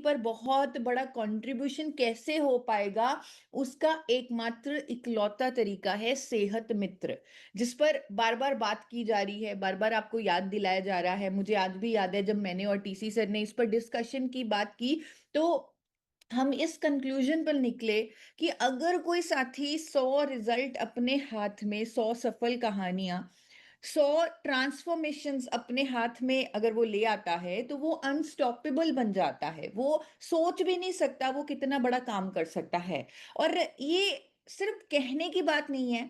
पर बहुत बड़ा कंट्रीब्यूशन कैसे हो पाएगा, उसका एकमात्र इकलौता तरीका है सेहत मित्र, जिस पर बार-बार बात की जा रही है, बार-बार आपको याद दिलाया जा रहा है। मुझे आज भी याद है जब मैंने और टीसी सर ने इस पर डिस्कशन की बात की, तो हम इस कंक्लूजन पर निकले कि अगर कोई साथी 100 रिजल्ट अपने हाथ में, 100 सफल कहानियाँ, 100 ट्रांसफॉर्मेशंस अपने हाथ में अगर वो ले आता है, तो वो अनस्टॉपेबल बन जाता है। वो सोच भी नहीं सकता वो कितना बड़ा काम कर सकता है। और ये सिर्फ कहने की बात नहीं है,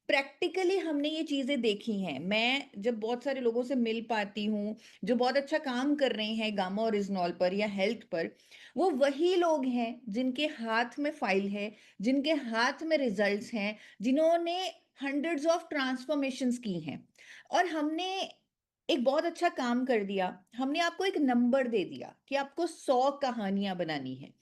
प्रैक्टिकली हमने ये चीज़ें देखी हैं। मैं जब बहुत सारे लोगों से मिल पाती हूँ, जो बहुत अच्छा काम कर रहे हैं गामा ओरिजिनॉल पर या हेल्थ पर, वो वही लोग हैं जिनके हाथ में फाइल है, जिनके हाथ में रिजल्ट्स हैं, जिन्होंने हंड्रेड्स ऑफ ट्रांसफॉर्मेशंस की हैं। और हमने एक बहुत अच्छा काम कर दिया, हमने आपको एक नंबर दे दिया कि आपको 100 कहानियाँ बनानी है।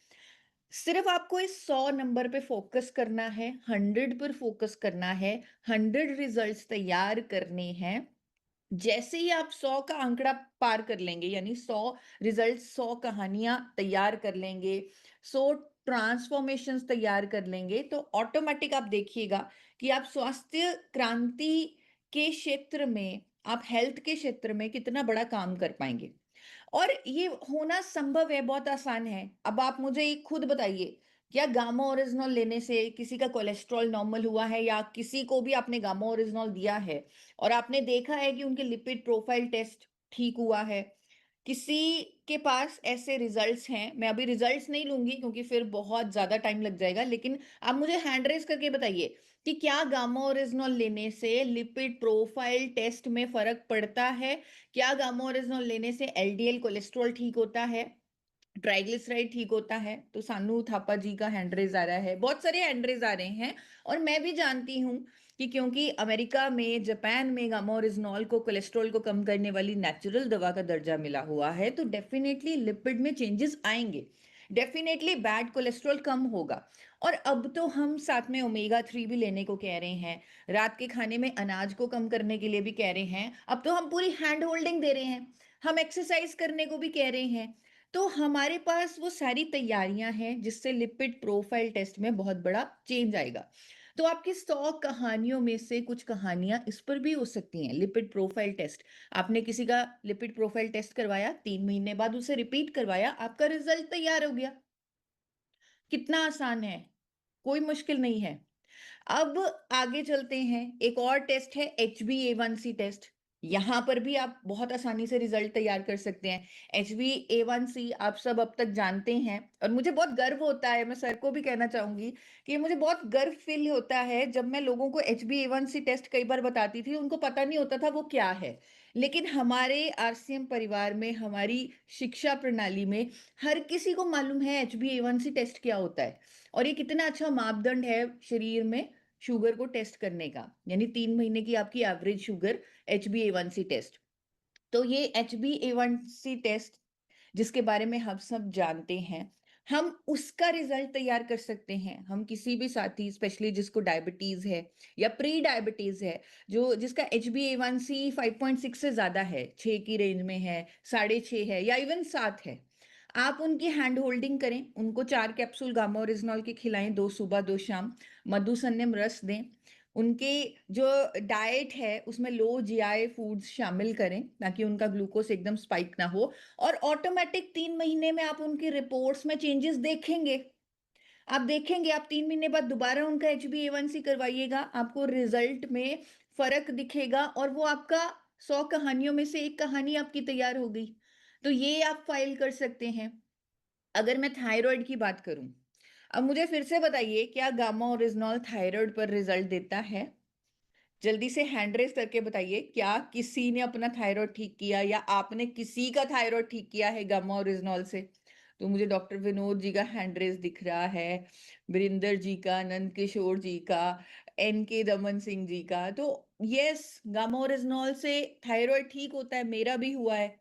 सिर्फ आपको इस 100 नंबर पे फ़ोकस करना है, 100 पर फ़ोकस करना है, 100 रिज़ल्ट्स तैयार करने हैं। जैसे ही आप 100 का आंकड़ा पार कर लेंगे, यानी 100 रिजल्ट, 100 कहानियां तैयार कर लेंगे, 100 ट्रांसफॉर्मेशंस तैयार कर लेंगे, तो ऑटोमेटिक आप देखिएगा कि आप स्वास्थ्य क्रांति के क्षेत्र में, आप हेल्थ के क्षेत्र में कितना बड़ा काम कर पाएंगे। और ये होना संभव है, बहुत आसान है। अब आप मुझे एक खुद बताइए, क्या गामा ओरिजिनल लेने से किसी का कोलेस्ट्रॉल नॉर्मल हुआ है, या किसी को भी आपने गामा ओरिजिनल दिया है और आपने देखा है कि उनके लिपिड प्रोफाइल टेस्ट ठीक हुआ है? किसी के पास ऐसे रिजल्ट्स हैं, मैं अभी रिजल्ट्स नहीं लूँगी क्योंकि फिर बहुत ज़्यादा टाइम लग जाएगा, लेकिन आप मुझे हैंड रेज़ करके बताइए कि क्या गामा ओरिजिनॉल लेने से लिपिड प्रोफाइल टेस्ट में फ़र्क पड़ता है? क्या गामा ओरिजिनॉल लेने से एलडीएल कोलेस्ट्रॉल ठीक होता है? ट्राइग्लिसराइड ठीक होता है? तो सानू थापा जी का हैंड रेज़ आ रहा है, बहुत सारे हैंड रेज़ आ रहे हैं। और मैं भी जानती हूँ कि क्योंकि अमेरिका में, जापान में गामा ओरिजिनॉल को कोलेस्ट्रॉल को कम करने वाली नेचुरल दवा का दर्जा मिला हुआ है, तो डेफ़िनेटली लिपिड में चेंजेस आएँगे। डेफ़िनेटली बैड कोलेस्ट्रॉल कम होगा। और अब तो हम साथ में ओमेगा 3 भी लेने को कह रहे हैं, रात के खाने में अनाज को कम करने के लिए भी कह रहे हैं, अब तो हम पूरी हैंड होल्डिंग दे रहे हैं, हम एक्सरसाइज़ करने को भी कह रहे हैं। तो हमारे पास वो सारी तैयारियां हैं जिससे लिपिड प्रोफाइल टेस्ट में बहुत बड़ा चेंज आएगा। तो आपकी 100 कहानियों में से कुछ कहानियां इस पर भी हो सकती हैं। लिपिड प्रोफाइल टेस्ट, आपने किसी का लिपिड प्रोफाइल टेस्ट करवाया, 3 महीने बाद उसे रिपीट करवाया, आपका रिजल्ट तैयार हो गया। कितना आसान है, कोई मुश्किल नहीं है। अब आगे चलते हैं, एक और टेस्ट है HbA1c टेस्ट। यहाँ पर भी आप बहुत आसानी से रिजल्ट तैयार कर सकते हैं। HbA1c आप सब अब तक जानते हैं, और मुझे बहुत गर्व होता है, मैं सर को भी कहना चाहूंगी कि मुझे बहुत गर्व फील होता है जब मैं लोगों को HbA1c टेस्ट कई बार बताती थी, उनको पता नहीं होता था वो क्या है। लेकिन हमारे आरसीएम परिवार में, हमारी शिक्षा प्रणाली में हर किसी को मालूम है HbA1c टेस्ट क्या होता है। और ये कितना अच्छा मापदंड है शरीर में शुगर को टेस्ट करने का, यानी 3 महीने की आपकी एवरेज शुगर, HbA1c टेस्ट। तो ये HbA1c टेस्ट जिसके बारे में हम सब जानते हैं, हम उसका रिजल्ट तैयार कर सकते हैं। हम किसी भी साथी, स्पेशली जिसको डायबिटीज है या प्री डायबिटीज है, जो जिसका HbA1c 5.6 से ज्यादा है, 6 की रेंज में है, 6.5 है, या इवन 7 है, आप उनकी हैंड होल्डिंग करें, उनको 4 कैप्सूल गामा ओरिजिनॉल के खिलाएं, 2 सुबह 2 शाम, मधुसन्यम रस दें। उनके जो डाइट है उसमें लो जीआई फूड्स शामिल करें ताकि उनका ग्लूकोज एकदम स्पाइक ना हो। और ऑटोमेटिक 3 महीने में आप उनकी रिपोर्ट्स में चेंजेस देखेंगे। आप देखेंगे, आप 3 महीने बाद दोबारा उनका HbA1c करवाइएगा, आपको रिजल्ट में फर्क दिखेगा, और वो आपका 100 कहानियों में से एक कहानी आपकी तैयार हो गई। तो ये आप फाइल कर सकते हैं। अगर मैं थायराइड की बात करूं, अब मुझे फिर से बताइए, क्या गामा ओरिजिनॉल थायराइड पर रिजल्ट देता है? जल्दी से हैंड रेस करके बताइए, क्या किसी ने अपना थायराइड ठीक किया, या आपने किसी का थायराइड ठीक किया है गामा ओरिजिनॉल से? तो मुझे डॉक्टर विनोद जी का हैंड रेस दिख रहा है, वीरेंद्र जी का, नंद किशोर जी का, NK दमन सिंह जी का। तो यस, गामा ओरिजिनॉल से थायराइड ठीक होता है, मेरा भी हुआ है।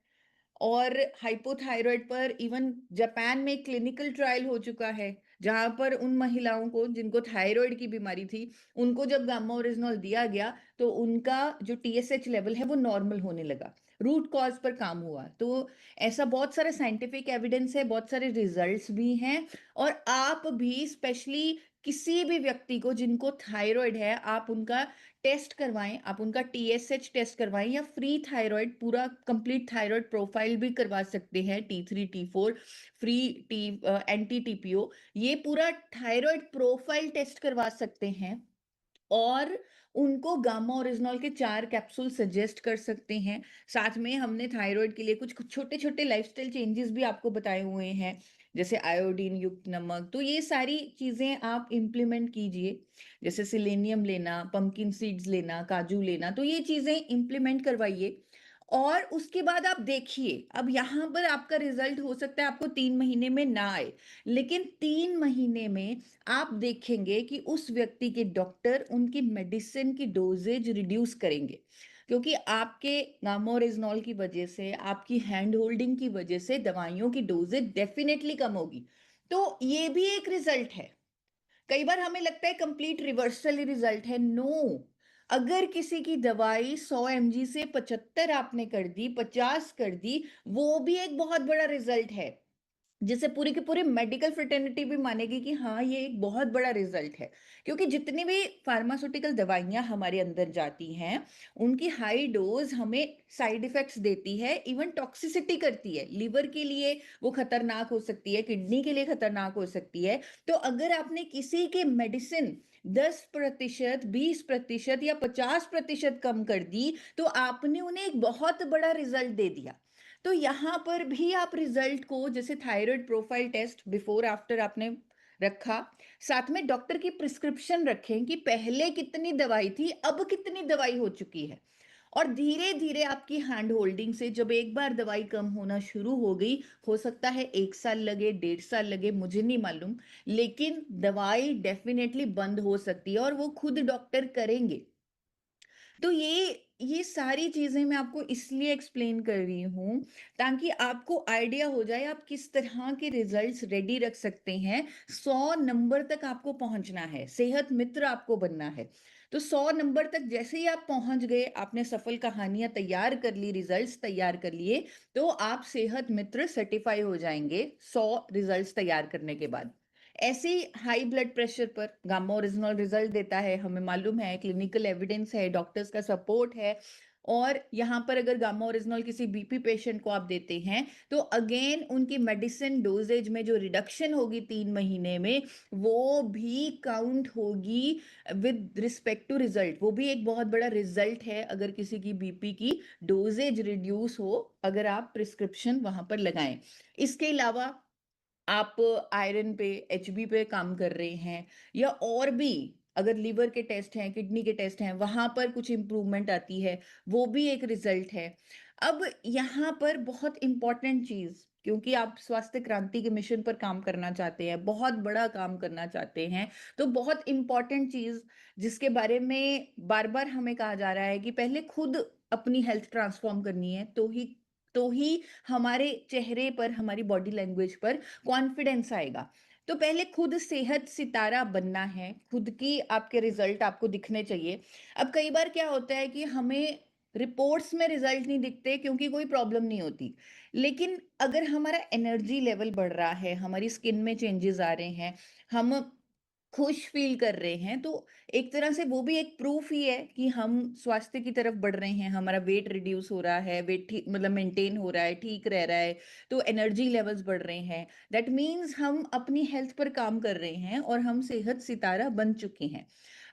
और हाइपोथायराइड पर इवन जापान में क्लिनिकल ट्रायल हो चुका है, जहां पर उन महिलाओं को जिनको थायराइड की बीमारी थी, उनको जब गामा ओरिजिनॉल दिया गया तो उनका जो TSH लेवल है वो नॉर्मल होने लगा। रूट कॉज़ पर काम हुआ। तो ऐसा बहुत सारा साइंटिफिक एविडेंस है, बहुत सारे रिजल्ट्स भी हैं और आप भी स्पेशली किसी भी व्यक्ति को जिनको थायरॉइड है, आप उनका टेस्ट करवाएँ, आप उनका टीएसएच टेस्ट करवाएँ या फ्री थायरॉइड पूरा कंप्लीट थायरॉइड प्रोफाइल भी करवा सकते हैं, T3, T4 free anti TPO ये पूरा थायरॉइड प्रोफाइल टेस्ट करवा सकते हैं। और उनको गामा ओरिजिनॉल के 4 कैप्सूल सजेस्ट कर सकते हैं। साथ में हमने थायरॉइड के लिए कुछ छोटे-छोटे लाइफ़स्टाइल चेंजेस भी आपको बताए हुए हैं, जैसे आयोडीन युक्त नमक। तो ये सारी चीज़ें आप इम्प्लीमेंट कीजिए, जैसे सेलेनियम लेना, पंपकिन सीड्स लेना, काजू लेना, तो ये चीज़ें इम्प्लीमेंट करवाइए। और उसके बाद आप देखिए, अब यहाँ पर आपका रिज़ल्ट हो सकता है आपको 3 महीने में ना आए, लेकिन 3 महीने में आप देखेंगे कि उस व्यक्ति के डॉक्टर उनकी मेडिसिन की डोजेज रिड्यूस करेंगे क्योंकि आपके गामोरेज़नॉल की वजह से, आपकी हैंड होल्डिंग की वजह से दवाइयों की डोजेज डेफिनेटली कम होगी। तो ये भी एक रिजल्ट है। कई बार हमें लगता है कंप्लीट रिवर्सल ही रिजल्ट है, नो। अगर किसी की दवाई 100 एमजी से 75 आपने कर दी, 50 कर दी, वो भी एक बहुत बड़ा रिजल्ट है। जिसे पूरी की पूरी मेडिकल फ्रेटर्निटी भी मानेगी कि हाँ, ये एक बहुत बड़ा रिजल्ट है। क्योंकि जितनी भी फार्मास्यूटिकल दवाइयाँ हमारे अंदर जाती हैं, उनकी हाई डोज़ हमें साइड इफ़ेक्ट्स देती है, इवन टॉक्सिसिटी करती है। लिवर के लिए वो खतरनाक हो सकती है, किडनी के लिए खतरनाक हो सकती है। तो अगर आपने किसी के मेडिसिन 10% 20% या 50% कम कर दी, तो आपने उन्हें एक बहुत बड़ा रिजल्ट दे दिया। तो यहाँ पर भी आप रिजल्ट को जैसे thyroid profile test before after आपने रखा, साथ में डॉक्टर की प्रिस्क्रिप्शन रखें कि पहले कितनी दवाई थी, अब कितनी दवाई हो चुकी है। और धीरे-धीरे आपकी हैंड होल्डिंग से जब एक बार दवाई कम होना शुरू हो गई, हो सकता है 1 साल लगे, 1.5 साल लगे, मुझे नहीं मालूम, लेकिन दवाई डेफ़िनेटली बंद हो सकती है और वो खुद डॉक्टर करेंगे। तो ये सारी चीज़ें मैं आपको इसलिए एक्सप्लेन कर रही हूँ, ताकि आपको आइडिया हो जाए आप किस तरह के रिज़ल्ट्स रेडी रख सकते हैं। 100 नंबर तक आपको पहुँचना है, सेहत मित्र आपको बनना है। तो 100 नंबर तक जैसे ही आप पहुँच गए, आपने सफल कहानियाँ तैयार कर ली, रिज़ल्ट्स तैयार कर लिए, तो आप सेहत मित्र सर्टिफ़ाई हो जाएँगे 100 रिज़ल्ट्स तैयार करने के बाद। ऐसे ही हाई ब्लड प्रेशर पर गामा ओरिजिनल रिजल्ट देता है, हमें मालूम है, क्लिनिकल एविडेंस है, डॉक्टर्स का सपोर्ट है। और यहाँ पर अगर गामा ओरिजिनल किसी बीपी पेशेंट को आप देते हैं, तो अगेन उनकी मेडिसिन डोजेज में जो रिडक्शन होगी 3 महीने में, वो भी काउंट होगी विद रिस्पेक्ट टू रिजल्ट। वो भी एक बहुत बड़ा रिजल्ट है अगर किसी की बीपी की डोजेज रिड्यूस हो, अगर आप प्रिस्क्रिप्शन वहाँ पर लगाएँ। इसके अलावा आप आयरन पे, एचबी पे काम कर रहे हैं या और भी अगर लिवर के टेस्ट हैं, किडनी के टेस्ट हैं, वहाँ पर कुछ इम्प्रूवमेंट आती है, वो भी एक रिजल्ट है। अब यहाँ पर बहुत इम्पोर्टेंट चीज़ क्योंकि आप स्वास्थ्य क्रांति के मिशन पर काम करना चाहते हैं, बहुत बड़ा काम करना चाहते हैं, तो बहुत इम्पोर्टेंट चीज़ जिसके बारे में बार-बार हमें कहा जा रहा है कि पहले खुद अपनी हेल्थ ट्रांसफ़ॉर्म करनी है, तो ही हमारे चेहरे पर, हमारी बॉडी लैंग्वेज पर कॉन्फिडेंस आएगा। तो पहले खुद सेहत सितारा बनना है, खुद की आपके रिज़ल्ट आपको दिखने चाहिए। अब कई बार क्या होता है कि हमें रिपोर्ट्स में रिज़ल्ट नहीं दिखते क्योंकि कोई प्रॉब्लम नहीं होती। लेकिन अगर हमारा एनर्जी लेवल बढ़ रहा है, हमारी स्किन में चेंजेज़ आ रहे हैं, हम खुश फ़ील कर रहे हैं, तो एक तरह से वो भी एक प्रूफ़ ही है कि हम स्वास्थ्य की तरफ बढ़ रहे हैं, हमारा वेट रिड्यूस हो रहा है, वेट ठीक मतलब मेंटेन हो रहा है, ठीक रह रहा है, तो एनर्जी लेवल्स बढ़ रहे हैं। दैट मीन्स हम अपनी हेल्थ पर काम कर रहे हैं और हम सेहत सितारा बन चुके हैं।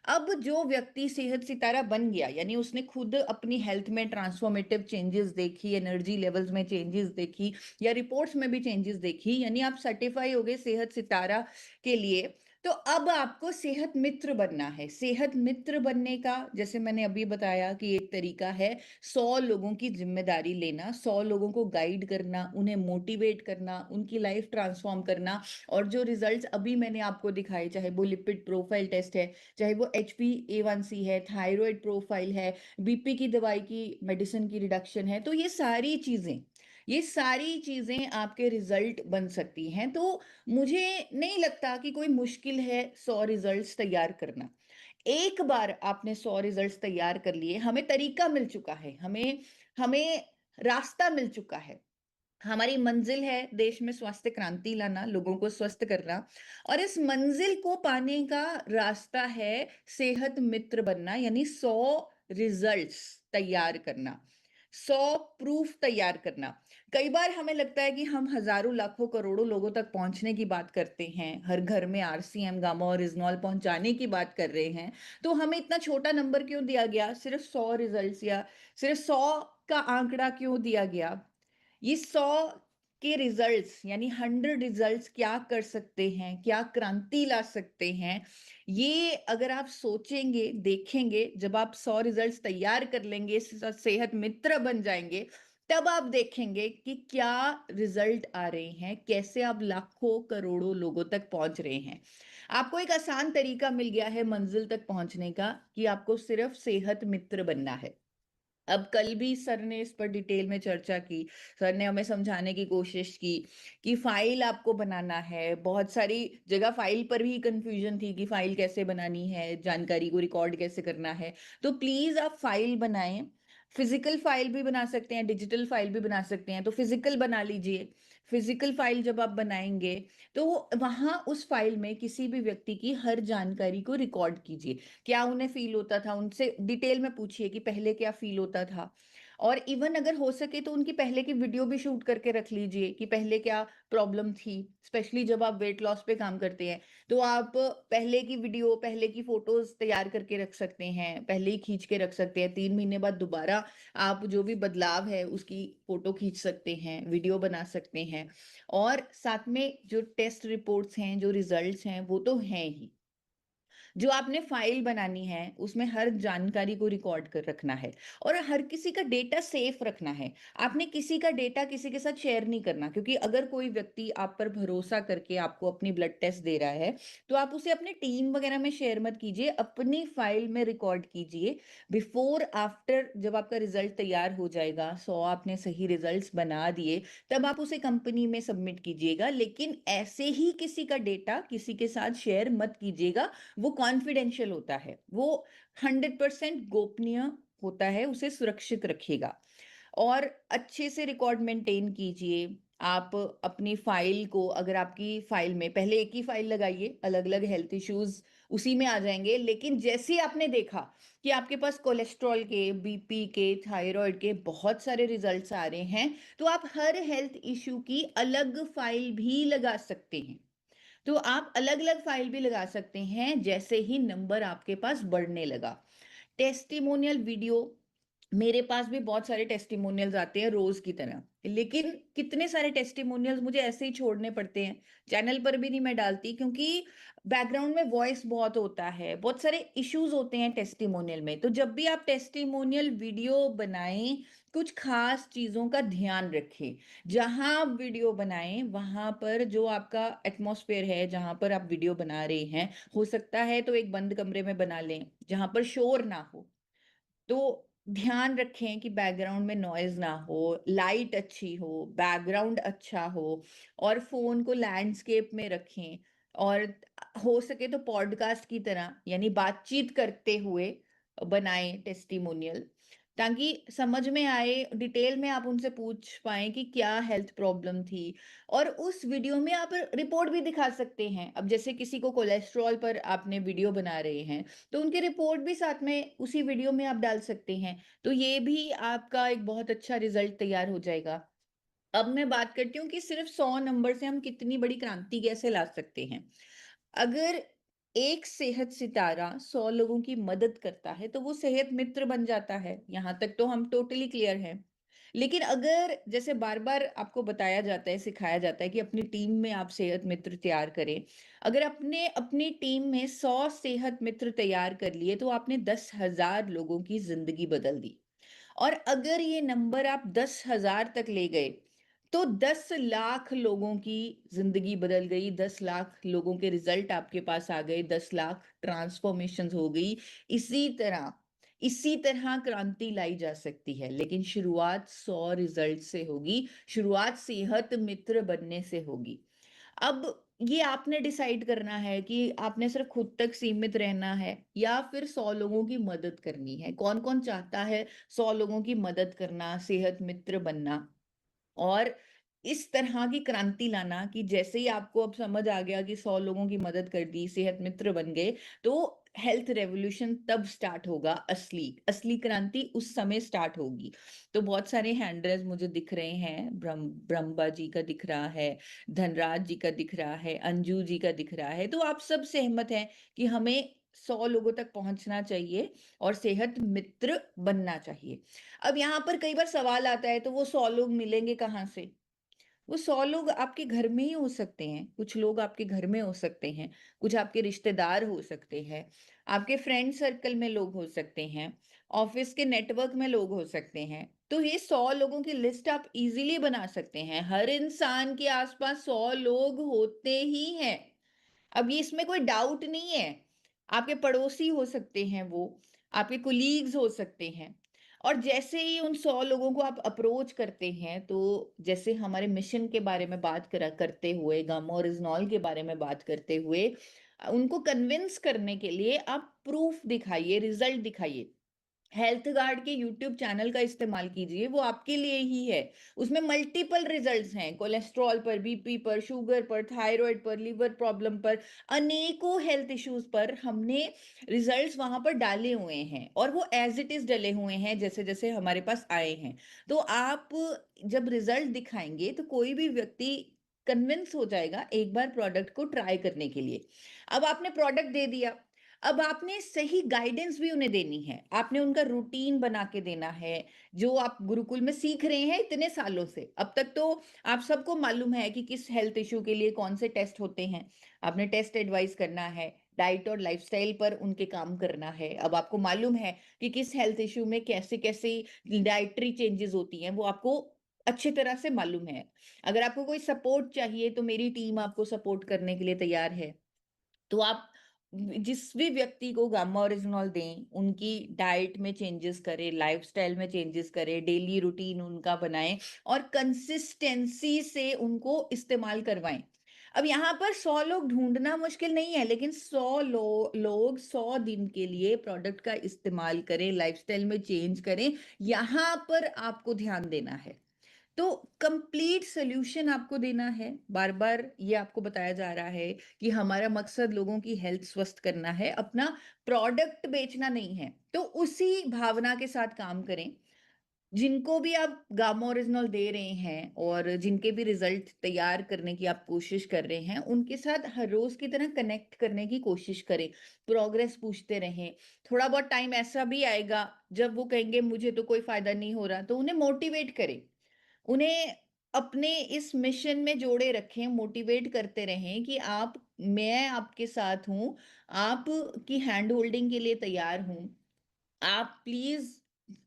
अब जो व्यक्ति सेहत सितारा बन गया, यानी उसने खुद अपनी हेल्थ में ट्रांसफॉर्मेटिव चेंजेस देखी, एनर्जी लेवल्स में चेंजेस देखी या रिपोर्ट्स में भी चेंजेस देखी, यानी आप सर्टिफ़ाई हो गए सेहत सितारा के लिए। तो अब आपको सेहत मित्र बनना है। सेहत मित्र बनने का जैसे मैंने अभी बताया कि एक तरीका है 100 लोगों की ज़िम्मेदारी लेना, 100 लोगों को गाइड करना, उन्हें मोटिवेट करना, उनकी लाइफ़ ट्रांसफ़ॉर्म करना और जो रिज़ल्ट्स अभी मैंने आपको दिखाए, चाहे वो लिपिड प्रोफ़ाइल टेस्ट है, चाहे वो HbA1c है, थायरॉइड प्रोफ़ाइल है, बीपी की दवाई की मेडिसिन की रिडक्शन है, तो ये सारी चीज़ें आपके रिज़ल्ट बन सकती हैं। तो मुझे नहीं लगता कि कोई मुश्किल है 100 रिजल्ट्स तैयार करना। एक बार आपने 100 रिजल्ट्स तैयार कर लिए, हमें तरीका मिल चुका है। हमें हमें रास्ता मिल चुका है। हमारी मंजिल है देश में स्वास्थ्य क्रांति लाना, लोगों को स्वस्थ करना, और इस मंजिल को पाने का रास्ता है सेहत मित्र बनना, यानी 100 रिजल्ट्स तैयार करना, 100 प्रूफ तैयार करना। कई बार हमें लगता है कि हम हजारों लाखों करोड़ों लोगों तक पहुंचने की बात करते हैं, हर घर में आरसीएम गामा और रिजनॉल पहुंचाने की बात कर रहे हैं, तो हमें इतना छोटा नंबर क्यों दिया गया, सिर्फ 100 रिजल्ट्स, या सिर्फ 100 का आंकड़ा क्यों दिया गया? ये 100 के रिजल्ट्स यानी 100 रिजल्ट्स क्या कर सकते हैं, क्या क्रांति ला सकते हैं, ये अगर आप सोचेंगे, देखेंगे, जब आप 100 रिजल्ट्स तैयार कर लेंगे, सेहत मित्र बन जाएंगे, तब आप देखेंगे कि क्या रिजल्ट आ रहे हैं, कैसे आप लाखों करोड़ों लोगों तक पहुंच रहे हैं। आपको एक आसान तरीका मिल गया है मंजिल तक पहुंचने का, कि आपको सिर्फ सेहत मित्र बनना है। अब कल भी सर ने इस पर डिटेल में चर्चा की। सर ने हमें समझाने की कोशिश की कि फाइल आपको बनाना है। बहुत सारी जगह फाइल पर भी कंफ्यूजन थी कि फाइल कैसे बनानी है, जानकारी को रिकॉर्ड कैसे करना है। तो प्लीज आप फाइल बनाएं। फिजिकल फाइल भी बना सकते हैं, डिजिटल फाइल भी बना सकते हैं, तो फिजिकल बना लीजिए। फिजिकल फाइल जब आप बनाएंगे तो वहां उस फाइल में किसी भी व्यक्ति की हर जानकारी को रिकॉर्ड कीजिए। क्या उन्हें फील होता था, उनसे डिटेल में पूछिए कि पहले क्या फील होता था। और इवन अगर हो सके तो उनकी पहले की वीडियो भी शूट करके रख लीजिए कि पहले क्या प्रॉब्लम थी। स्पेशली जब आप वेट लॉस पे काम करते हैं, तो आप पहले की वीडियो, पहले की फोटोज तैयार करके रख सकते हैं, पहले ही खींच के रख सकते हैं। 3 महीने बाद दोबारा आप जो भी बदलाव है उसकी फोटो खींच सकते हैं, वीडियो बना सकते हैं। और साथ में जो टेस्ट रिपोर्ट्स हैं, जो रिजल्ट्स हैं, वो तो हैं ही। जो आपने फाइल बनानी है उसमें हर जानकारी को रिकॉर्ड कर रखना है, और हर किसी का डेटा सेफ रखना है। आपने किसी का डेटा किसी के साथ शेयर नहीं करना, क्योंकि अगर कोई व्यक्ति आप पर भरोसा करके आपको अपनी ब्लड टेस्ट दे रहा है, तो आप उसे अपने टीम वगैरह में शेयर मत कीजिए, अपनी फाइल में रिकॉर्ड कीजिए। बिफोर आफ्टर जब आपका रिजल्ट तैयार हो जाएगा, 100 आपने सही रिजल्ट्स बना दिए, तब आप उसे कंपनी में सबमिट कीजिएगा, लेकिन ऐसे ही किसी का डेटा किसी के साथ शेयर मत कीजिएगा। वो कॉन्फिडेंशियल होता है, वो 100% गोपनीय होता है, उसे सुरक्षित रखिएगा। और अच्छे से रिकॉर्ड मेंटेन कीजिए। आप अपनी फाइल को, अगर आपकी फाइल में पहले एक ही फाइल लगाइए, अलग अलग हेल्थ इश्यूज उसी में आ जाएंगे, लेकिन जैसे ही आपने देखा कि आपके पास कोलेस्ट्रॉल के, बीपी के, थायराइड के बहुत सारे रिजल्ट्स आ रहे हैं, तो आप हर हेल्थ इश्यू की अलग फाइल भी लगा सकते हैं। तो आप अलग अलग फाइल भी लगा सकते हैं जैसे ही नंबर आपके पास बढ़ने लगा। टेस्टिमोनियल वीडियो, मेरे पास भी बहुत सारे टेस्टिमोनियल्स आते हैं रोज की तरह, लेकिन कितने सारे टेस्टिमोनियल्स मुझे ऐसे ही छोड़ने पड़ते हैं। चैनल पर भी नहीं मैं डालती, क्योंकि बैकग्राउंड में वॉइस बहुत होता है, बहुत सारे इश्यूज होते हैं टेस्टिमोनियल में। तो जब भी आप टेस्टिमोनियल वीडियो बनाएं, कुछ खास चीजों का ध्यान रखें। जहां आप वीडियो बनाएं वहां पर जो आपका एटमॉस्फेयर है, जहां पर आप वीडियो बना रहे हैं, हो सकता है तो एक बंद कमरे में बना लें जहां पर शोर ना हो। तो ध्यान रखें कि बैकग्राउंड में नॉइज ना हो, लाइट अच्छी हो, बैकग्राउंड अच्छा हो, और फोन को लैंडस्केप में रखें। और हो सके तो पॉडकास्ट की तरह, यानी बातचीत करते हुए बनाएं टेस्टिमोनियल, ताकि समझ में आए, डिटेल में आप उनसे पूछ पाएं कि क्या हेल्थ प्रॉब्लम थी। और उस वीडियो में आप रिपोर्ट भी दिखा सकते हैं। अब जैसे किसी को कोलेस्ट्रॉल पर आपने वीडियो बना रहे हैं, तो उनकी रिपोर्ट भी साथ में उसी वीडियो में आप डाल सकते हैं। तो ये भी आपका एक बहुत अच्छा रिजल्ट तैयार हो जाएगा। अब मैं बात करती हूँ कि सिर्फ 100 नंबर से हम कितनी बड़ी क्रांति कैसे ला सकते हैं। अगर एक सेहत सितारा 100 लोगों की मदद करता है, तो वो सेहत मित्र बन जाता है। यहां तक तो हम टोटली क्लियर हैं। लेकिन अगर जैसे बार बार आपको बताया जाता है, सिखाया जाता है कि अपनी टीम में आप सेहत मित्र तैयार करें, अगर अपने अपनी टीम में 100 सेहत मित्र तैयार कर लिए, तो आपने 10,000 लोगों की जिंदगी बदल दी। और अगर ये नंबर आप 10,000 तक ले गए, तो 10 लाख लोगों की जिंदगी बदल गई, 10 लाख लोगों के रिजल्ट आपके पास आ गए, 10 लाख ट्रांसफॉर्मेशन हो गई। इसी तरह क्रांति लाई जा सकती है, लेकिन शुरुआत 100 रिजल्ट से होगी, शुरुआत सेहत मित्र बनने से होगी। अब ये आपने डिसाइड करना है कि आपने सिर्फ खुद तक सीमित रहना है या फिर 100 लोगों की मदद करनी है। कौन-कौन चाहता है 100 लोगों की मदद करना, सेहत मित्र बनना? और इस तरह की क्रांति लाना कि जैसे ही आपको अब समझ आ गया कि 100 लोगों की मदद कर दी, सेहत मित्र बन गए, तो हेल्थ रेवोल्यूशन तब स्टार्ट होगा असली, असली क्रांति उस समय स्टार्ट होगी। तो बहुत सारे हैंड रेज़ मुझे दिख रहे हैं, ब्रह्मा जी का दिख रहा है, धनराज जी का दिख रहा है, अंजू जी का दिख रहा है, तो आप सब सहमत हैं कि हमें 100 लोगों तक पहुँचना चाहिए और सेहत मित्र बनना चाहिए। अब यहाँ पर कई बार सवाल आता है तो वो 100 लोग मिलेंगे कहाँ से? वो 100 लोग आपके घर में ही हो सकते हैं, कुछ लोग आपके घर में हो सकते हैं, कुछ आपके रिश्तेदार हो सकते हैं, आपके फ्रेंड सर्कल में लोग हो सकते हैं, ऑफिस के नेटवर्क में लोग हो सकते हैं। तो ये 100 लोगों की लिस्ट आप इज़िली बना सकते हैं। हर इंसान के आस-पास 100 लोग होते ही हैं। अब ये इसमें कोई डाउट नहीं है। आपके पड़ोसी हो सकते हैं वो, आपके कोलीग्स हो सकते हैं और जैसे ही उन 100 लोगों को आप अप्रोच करते हैं, तो जैसे हमारे मिशन के बारे में बात करा करते हुए, गामा और रिजनॉल के बारे में बात करते हुए उनको कन्विंस करने के लिए आप प्रूफ दिखाइए, रिज़ल्ट दिखाइए। हेल्थ गार्ड के यूट्यूब चैनल का इस्तेमाल कीजिए, वो आपके लिए ही है। उसमें मल्टीपल रिजल्ट्स हैं, कोलेस्ट्रॉल पर, बीपी पर, शुगर पर, थायराइड पर, लिवर प्रॉब्लम पर, अनेकों हेल्थ इश्यूज पर हमने रिजल्ट्स वहां पर डाले हुए हैं और वो एज इट इज डले हुए हैं जैसे जैसे हमारे पास आए हैं। तो आप जब रिजल्ट दिखाएंगे तो कोई भी व्यक्ति कन्विंस हो जाएगा एक बार प्रोडक्ट को ट्राई करने के लिए। अब आपने प्रोडक्ट दे दिया, अब आपने सही गाइडेंस भी उन्हें देनी है। आपने उनका रूटीन बना के देना है, जो आप गुरुकुल में सीख रहे हैं इतने सालों से। अब तक तो आप सबको मालूम है कि किस हेल्थ इश्यू के लिए कौन से टेस्ट होते हैं। आपने टेस्ट एडवाइस करना है, डाइट और लाइफ़स्टाइल पर उनके काम करना है। अब आपको मालूम है कि किस हेल्थ इश्यू में कैसे-कैसे डाइटरी चेंजेज़ होती हैं, वो आपको अच्छी तरह से मालूम है। अगर आपको कोई सपोर्ट चाहिए, तो मेरी टीम आपको सपोर्ट करने के लिए तैयार है। तो आप जिस भी व्यक्ति को गामा ओरिजिनॉल दें, उनकी डाइट में चेंजेस करें, लाइफ़स्टाइल में चेंजेस करें, डेली रूटीन उनका बनाएँ और कंसिस्टेंसी से उनको इस्तेमाल करवाएँ। अब यहाँ पर 100 लोग ढूँढना मुश्किल नहीं है, लेकिन 100 लोग 100 दिन के लिए प्रोडक्ट का इस्तेमाल करें, लाइफ़स्टाइल में चेंज करें, यहाँ पर आपको ध्यान देना है। तो कंप्लीट सॉल्यूशन आपको देना है। बार-बार ये आपको बताया जा रहा है कि हमारा मकसद लोगों की हेल्थ स्वस्थ करना है, अपना प्रोडक्ट बेचना नहीं है। तो उसी भावना के साथ काम करें। जिनको भी आप गामा ओरिजिनल दे रहे हैं और जिनके भी रिजल्ट तैयार करने की आप कोशिश कर रहे हैं, उनके साथ हर रोज़ की तरह कनेक्ट करने की कोशिश करें। प्रोग्रेस पूछते रहें। थोड़ा बहुत टाइम ऐसा भी आएगा जब वो कहेंगे मुझे तो कोई फ़ायदा नहीं हो रहा, तो उन्हें मोटिवेट करें। उन्हें अपने इस मिशन में जोड़े रखें, मोटिवेट करते रहें कि आप मैं आपके साथ हूँ, आपकी हैंड होल्डिंग के लिए तैयार हूँ। आप प्लीज़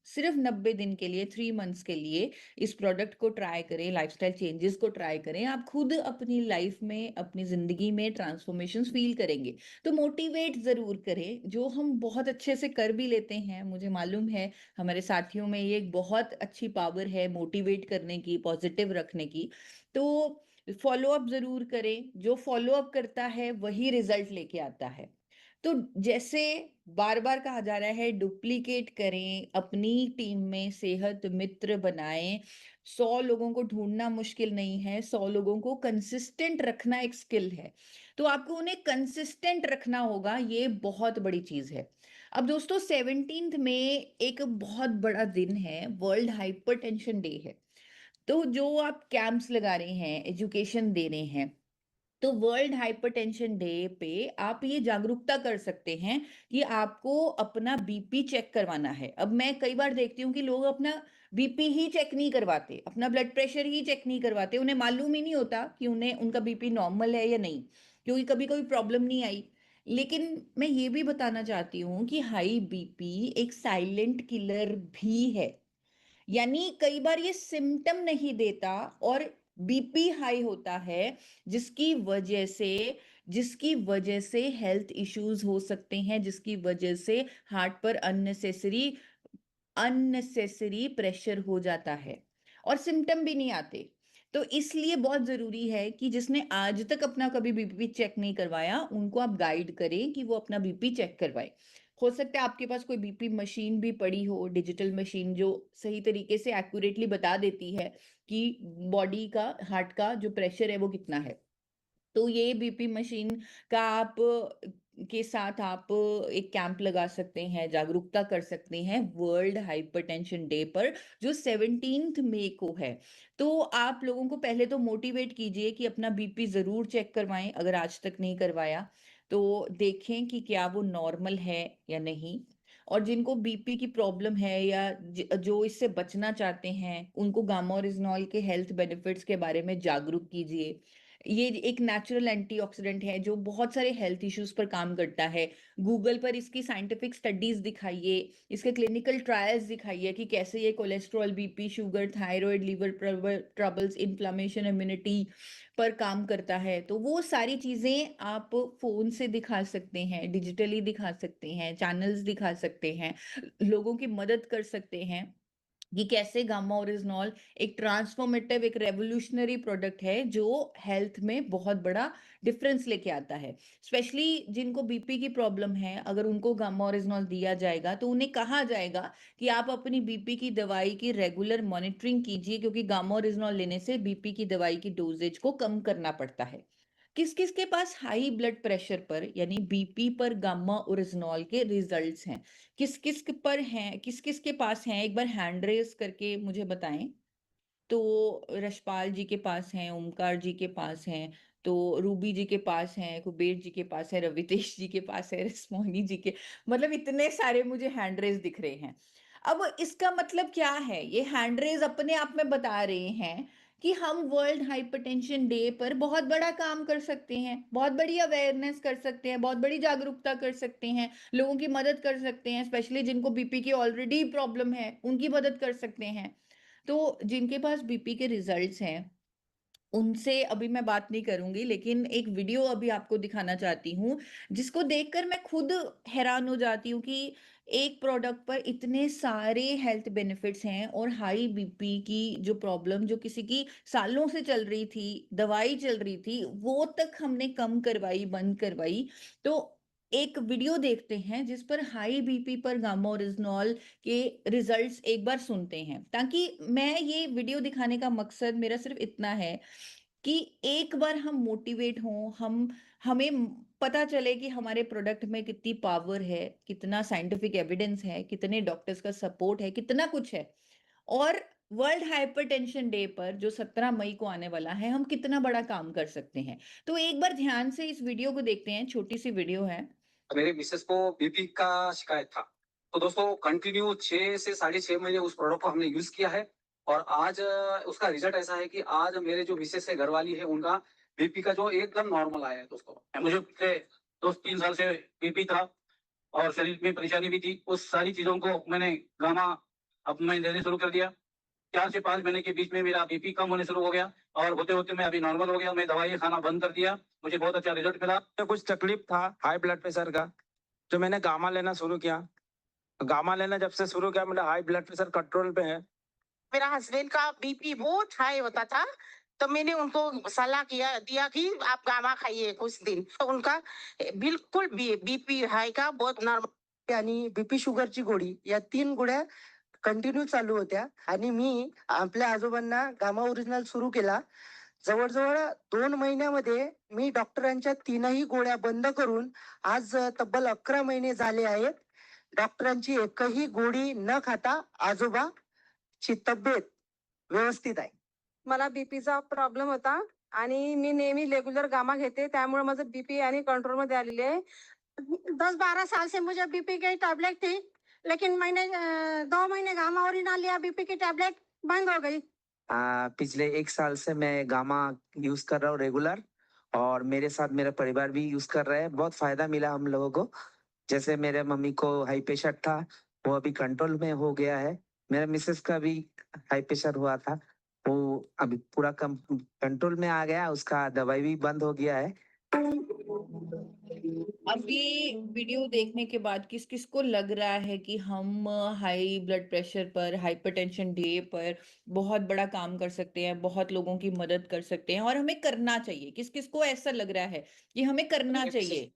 सिर्फ़ 90 दिन के लिए, 3 मंथ्स के लिए इस प्रोडक्ट को ट्राई करें, लाइफ़स्टाइल चेंजेज़ को ट्राई करें। आप खुद अपनी लाइफ़ में, अपनी ज़िंदगी में ट्रांसफ़ॉर्मेशंस फ़ील करेंगे। तो मोटिवेट ज़रूर करें, जो हम बहुत अच्छे से कर भी लेते हैं। मुझे मालूम है हमारे साथियों में ये एक बहुत अच्छी पावर है मोटिवेट करने की, पॉज़िटिव रखने की। तो फ़ॉलो अप ज़रूर करें, जो फ़ॉलो अप करता है वही रिज़ल्ट लेके आता है। तो जैसे बार-बार कहा जा रहा है डुप्लीकेट करें, अपनी टीम में सेहत मित्र बनाएँ, 100 लोगों को ढूँढना मुश्किल नहीं है, 100 लोगों को कंसिस्टेंट रखना एक स्किल है। तो आपको उन्हें कंसिस्टेंट रखना होगा, ये बहुत बड़ी चीज़ है। अब दोस्तों 17th में एक बहुत बड़ा दिन है, वर्ल्ड हाइपरटेंशन डे है। तो जो आप कैंप्स लगा रहे हैं, एजुकेशन दे रहे हैं, तो वर्ल्ड हाइपरटेंशन डे पे आप ये जागरूकता कर सकते हैं कि आपको अपना बीपी चेक करवाना है। अब मैं कई बार देखती हूँ कि लोग अपना बीपी ही चेक नहीं करवाते, अपना ब्लड प्रेशर ही चेक नहीं करवाते। उन्हें मालूम ही नहीं होता कि उन्हें उनका बीपी नॉर्मल है या नहीं, क्योंकि कभी कोई प्रॉब्लम नहीं आई। लेकिन मैं ये भी बताना चाहती हूँ कि हाई बीपी एक साइलेंट किलर भी है। यानी कई बार ये सिम्पटम नहीं देता और बीपी हाई होता है, जिसकी वजह से जिसकी वजह से हेल्थ इश्यूज हो सकते हैं, जिसकी वजह से हार्ट पर अननेसेसरी अननेसेसरी प्रेशर हो जाता है और सिम्पटम भी नहीं आते। तो इसलिए बहुत ज़रूरी है कि जिसने आज तक अपना कभी बीपी चेक नहीं करवाया, उनको आप गाइड करें कि वो अपना बीपी चेक करवाएँ। हो सकता है आपके पास कोई बीपी मशीन भी पड़ी हो, डिजिटल मशीन जो सही तरीके से एक्यूरेटली बता देती है कि बॉडी का, हार्ट का जो प्रेशर है वो कितना है। तो ये बीपी मशीन का आप के साथ आप एक कैंप लगा सकते हैं, जागरूकता कर सकते हैं वर्ल्ड हाइपरटेंशन डे पर जो 17th मई को है। तो आप लोगों को पहले तो मोटिवेट कीजिए कि अपना बीपी ज़रूर चेक करवाएँ अगर आज तक नहीं करवाया। तो देखें कि क्या वो नॉर्मल है या नहीं। और जिनको बीपी की प्रॉब्लम है या जो इससे बचना चाहते हैं, उनको गामा ओरिजिनॉल के हेल्थ बेनिफिट्स के बारे में जागरूक कीजिए। ये एक नेचुरल एंटीऑक्सीडेंट है जो बहुत सारे हेल्थ इश्यूज पर काम करता है। गूगल पर इसकी साइंटिफिक स्टडीज दिखाइए, इसके क्लिनिकल ट्रायल्स दिखाइए कि कैसे ये cholesterol, BP, sugar, thyroid, liver troubles, inflammation, immunity पर काम करता है। तो वो सारी चीज़ें आप फ़ोन से दिखा सकते हैं, डिजिटली दिखा सकते हैं, चैनल्स दिखा सकते हैं, लोगों की मदद कर सकते हैं कि कैसे गामा ओरिजिनॉल एक ट्रांसफॉर्मेटिव, एक रेवोल्यूशनरी प्रोडक्ट है जो हेल्थ में बहुत बड़ा डिफरेंस लेके आता है। स्पेशली जिनको बीपी की प्रॉब्लम है, अगर उनको गामा ओरिजिनॉल दिया जाएगा तो उन्हें कहा जाएगा कि आप अपनी बीपी की दवाई की रेगुलर मॉनिटरिंग कीजिए, क्योंकि गामा ओरिजिनॉल लेने से बीपी की दवाई की डोजेज को कम करना पड़ता है। किस-किस के पास हाई ब्लड प्रेशर पर यानी बीपी पर गामा ओरिजिनॉल के रिजल्ट्स हैं? किस-किस के पर हैं, किस-किस के पास हैं? एक बार हैंड रेज़ करके मुझे बताएँ। तो रशपाल जी के पास हैं, ओमकार जी के पास हैं, तो रूबी जी के पास हैं, कुबेर जी के पास है, रवितेश जी के पास है, रिस्मोनी जी के, मतलब इतने सारे मुझे हैंड रेज़ दिख रहे हैं। अब इसका मतलब क्या है? ये हैंड रेज़ अपने आप में बता रहे हैं कि हम वर्ल्ड हाइपरटेंशन डे पर बहुत बड़ा काम कर सकते हैं, बहुत बड़ी अवेयरनेस कर सकते हैं, बहुत बड़ी जागरूकता कर सकते हैं, लोगों की मदद कर सकते हैं, स्पेशली जिनको बीपी की ऑलरेडी प्रॉब्लम है, उनकी मदद कर सकते हैं। तो जिनके पास बीपी के रिजल्ट्स हैं, उनसे अभी मैं बात नहीं करूँगी, लेकिन एक वीडियो अभी आपको दिखाना चाहती हूँ, जिसको देखकर मैं खुद हैरान हो जाती हूँ कि एक प्रोडक्ट पर इतने सारे हेल्थ बेनिफिट्स हैं और हाई बीपी की जो प्रॉब्लम जो किसी की सालों से चल रही थी, दवाई चल रही थी, वो तक हमने कम करवाई, बंद करवाई। तो एक वीडियो देखते हैं जिस पर हाई बीपी पर गामा ओरिजिनॉल के रिजल्ट्स एक बार सुनते हैं, ताकि मैं ये वीडियो दिखाने का मकसद मेरा सिर्फ इतना है कि एक बार हम मोटिवेट हों, हमें पता चले कि हमारे प्रोडक्ट में कितनी पावर है, कितना साइंटिफिक एविडेंस है, कितने डॉक्टर्स का सपोर्ट है, कितना कुछ है। और वर्ल्ड हाइपरटेंशन डे पर जो 17 मई को आने वाला है, हम कितना बड़ा काम कर सकते हैं। तो एक बार ध्यान से इस वीडियो को देखते हैं, छोटी-सी वीडियो है। मेरे मिसेस को बीपी का शिकायत था। तो दोस्तों कंटिन्यू 6 से साढ़े 6 महीने उस प्रोडक्ट को हमने यूज़ किया है और आज उसका रिज़ल्ट ऐसा है कि आज मेरे जो मिसेस है घरवाली है उनका बीपी का जो एकदम नॉर्मल आया है दोस्तों। मुझे पिछले 2-3 साल से बीपी था और शरीर में परेशानी भी थी। उस सारी चीज़ों को मैंने गामा अब मैं लेने शुरू कर दिया। 4 से 5 महीने के बीच में मेरा बीपी कम होने शुरू हो गया और होते-होते मैं अभी नॉर्मल हो गया। मैं दवाइयाँ खाना बंद कर दिया। मुझे बहुत अच्छा रिज़ल्ट मिला। तो कुछ तकलीफ था हाई ब्लड प्रेशर का, तो मैंने गामा लेना शुरू किया। गामा लेना जब से शुरू किया मेरा हाई ब्लड प्रेशर कंट्रोल पे है। मेरा हस्बैंड का बीपी बहुत हाई होता था, तो मैंने उनको सलाह किया दिया कि आप गामा खाइए कुछ दिन, तो उनका बिल्कुल बीपी हाई का बहुत नॉर्मल आणि बीपी शुगरची गोळी या 3 गोळ्या कंटिन्यू चालू होत्या आणि मी आपल्या आजोबांना गामा ओरिजिनल सुरू केला. जवळ-जवळ 2 महिन्यामध्ये मी डॉक्टरांच्या 3ही गोळ्या बंद करून आज तब्बल 11 महिने झाले आहेत. डॉक्टरांची एकही गोळी न खाता आजोबाची तब्येत व्यवस्थित आहे. मला बीपीचा प्रॉब्लेम होता आणि मी नेहमी रेग्युलर गामा घेते, त्यामुळे माझं बीपी आणि कंट्रोलमध्ये आलेली आहे. 10-12 साल से मुझे बीपी की टैबलेट थी, लेकिन मैंने 2 महीने गामा ओरिजिनल लिया, बीपी की टैबलेट बंद हो गई। पिछले 1 साल से मैं गामा यूज कर रहा हूँ रेगुलर, और मेरे साथ मेरा परिवार भी यूज कर रहा है। बहुत फायदा मिला हम लोगों को। जैसे मेरे मम्मी को हाई प्रेशर था, वो अभी कंट्रोल में हो गया है। मेरे मिसेस का भी हाई प्रेशर हुआ था, वो अभी पूरा कम कंट्रोल में आ गया। उसका दवाई भी बंद हो गया है। अभी वीडियो देखने के बाद किस-किस को लग रहा है कि हम हाई ब्लड प्रेशर पर, हाइपरटेंशन डे पर बहुत बड़ा काम कर सकते हैं, बहुत लोगों की मदद कर सकते हैं और हमें करना चाहिए? किस-किस को ऐसा लग रहा है कि हमें करना चाहिए?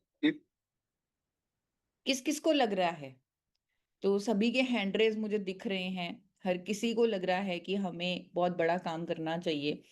किस-किस को लग रहा है? तो सभी के हैंड रेज़ मुझे दिख रहे हैं। हर किसी को लग रहा है कि हमें बहुत बड़ा काम करना चाहिए।